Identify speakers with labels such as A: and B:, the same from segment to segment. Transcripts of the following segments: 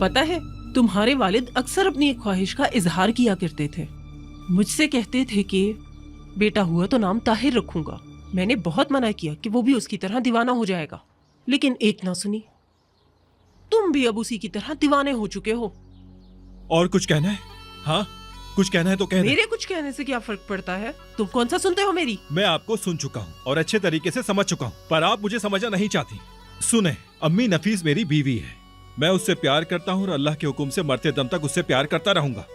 A: पता है, तुम्हारे वालिद अक्सर अपनी एक ख्वाहिश का इजहार किया करते थे। मुझसे कहते थे कि बेटा हुआ तो नाम ताहिर रखूंगा। मैंने बहुत मना किया कि वो भी उसकी तरह दीवाना हो जाएगा, लेकिन एक ना सुनी। तुम भी अब उसी की तरह दीवाने हो चुके हो।
B: और कुछ कहना है? हाँ, कुछ कहना है तो कह दे।
A: मेरे कुछ कहने से क्या फर्क पड़ता है? तुम कौन सा सुनते हो मेरी?
B: मैं आपको सुन चुका हूँ और अच्छे तरीके से समझ चुका हूँ, पर आप मुझे समझना नहीं चाहती। सुने, अम्मी नफीस मेरी बीवी है। मैं उससे प्यार करता हूँ और अल्लाह के हुक्म से मरते दम तक उससे प्यार करता रहूंगा।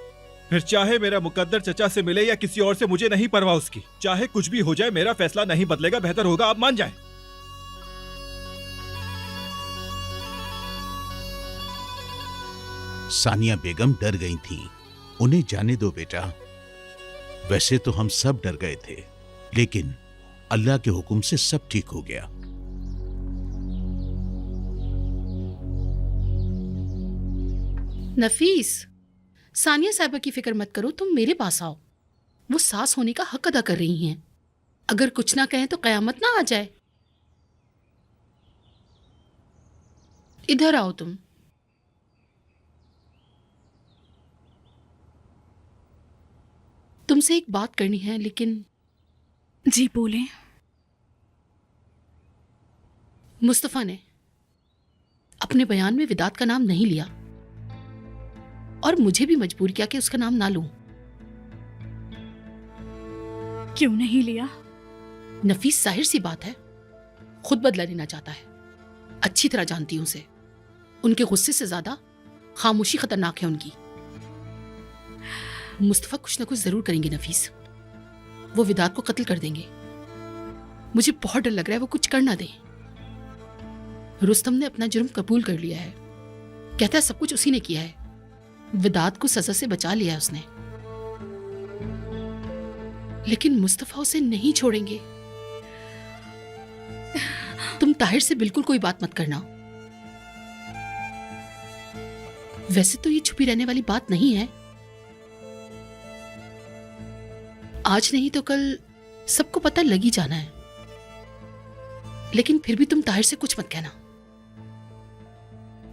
B: फिर चाहे मेरा मुकद्दर चचा से मिले या किसी और से, मुझे नहीं परवाह उसकी। चाहे कुछ भी हो जाए, मेरा फैसला नहीं बदलेगा। बेहतर होगा आप मान जाएं।
C: सानिया बेगम डर गई थी। उन्हें जाने दो बेटा। वैसे तो हम सब डर गए थे, लेकिन अल्लाह के हुक्म से सब ठीक हो गया।
D: नफीस, सानिया साहिबा की फिक्र मत करो, तुम मेरे पास आओ। वो सास होने का हक अदा कर रही हैं। अगर कुछ ना कहें तो कयामत ना आ जाए। इधर आओ तुम। तुमसे एक बात करनी है, लेकिन
E: जी बोलें।
D: मुस्तफा ने अपने बयान में विदात का नाम नहीं लिया और मुझे भी मजबूर किया कि उसका नाम ना लूं।
E: क्यों नहीं लिया?
D: नफीस, जाहिर सी बात है, खुद बदला लेना चाहता है। अच्छी तरह जानती हूं उसे। उनके गुस्से से ज्यादा खामोशी खतरनाक है उनकी। मुस्तफा कुछ ना कुछ जरूर करेंगे नफीस। वो विदात को कत्ल कर देंगे। मुझे बहुत डर लग रहा है वो कुछ कर ना दे। रुस्तम ने अपना जुर्म कबूल कर लिया है। कहता है सब कुछ उसी ने किया है। विदात को सजा से बचा लिया है उसने। लेकिन मुस्तफा उसे नहीं छोड़ेंगे। तुम ताहिर से बिल्कुल कोई बात मत करना। वैसे तो ये छुपी रहने वाली बात नहीं है। आज नहीं तो कल सबको पता लग ही जाना है। लेकिन फिर भी तुम ताहिर से कुछ मत कहना।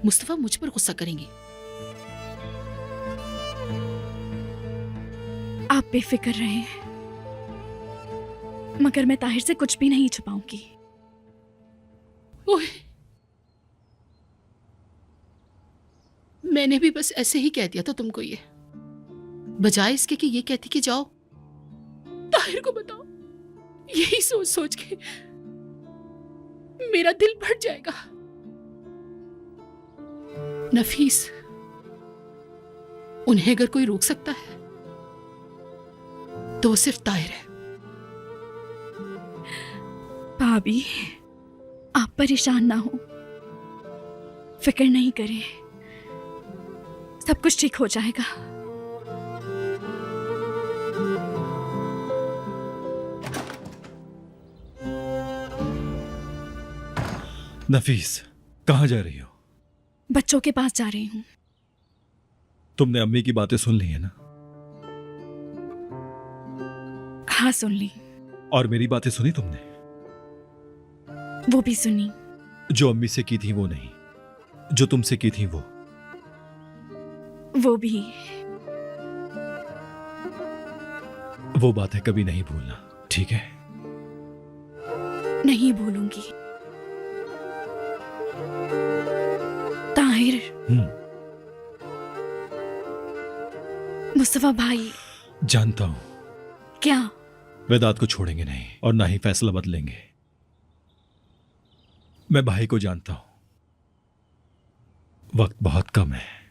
D: मुस्तफा मुझ पर गुस्सा करेंगे।
E: आप बेफिक्र रहें, मगर मैं ताहिर से कुछ भी नहीं छुपाऊंगी।
D: ओए, मैंने भी बस ऐसे ही कह दिया था तुमको ये, बजाय इसके कि ये कहती कि जाओ ताहिर को बताओ। यही सोच सोच के मेरा दिल फट जाएगा। नफीस, उन्हें अगर कोई रोक सकता है तो वो सिर्फ ताहिर है।
E: भाभी, आप परेशान ना हो, फिक्र नहीं करें, सब कुछ ठीक हो जाएगा।
B: नफीस, कहाँ जा रही हो?
E: बच्चों के पास जा रही हूँ।
B: तुमने अम्मी की बातें सुन ली है ना?
E: हाँ, सुन ली।
B: और मेरी बातें सुनी तुमने?
E: वो भी सुनी।
B: जो अम्मी से की थी वो नहीं, जो तुमसे की थी
E: वो भी।
B: वो बातें कभी नहीं भूलना, ठीक है?
E: नहीं भूलूंगी। ताहिर, मुस्तफा भाई।
B: जानता हूं।
E: क्या?
B: वेदात को छोड़ेंगे नहीं और ना ही फैसला बदलेंगे। मैं भाई को जानता हूं। वक्त बहुत कम है।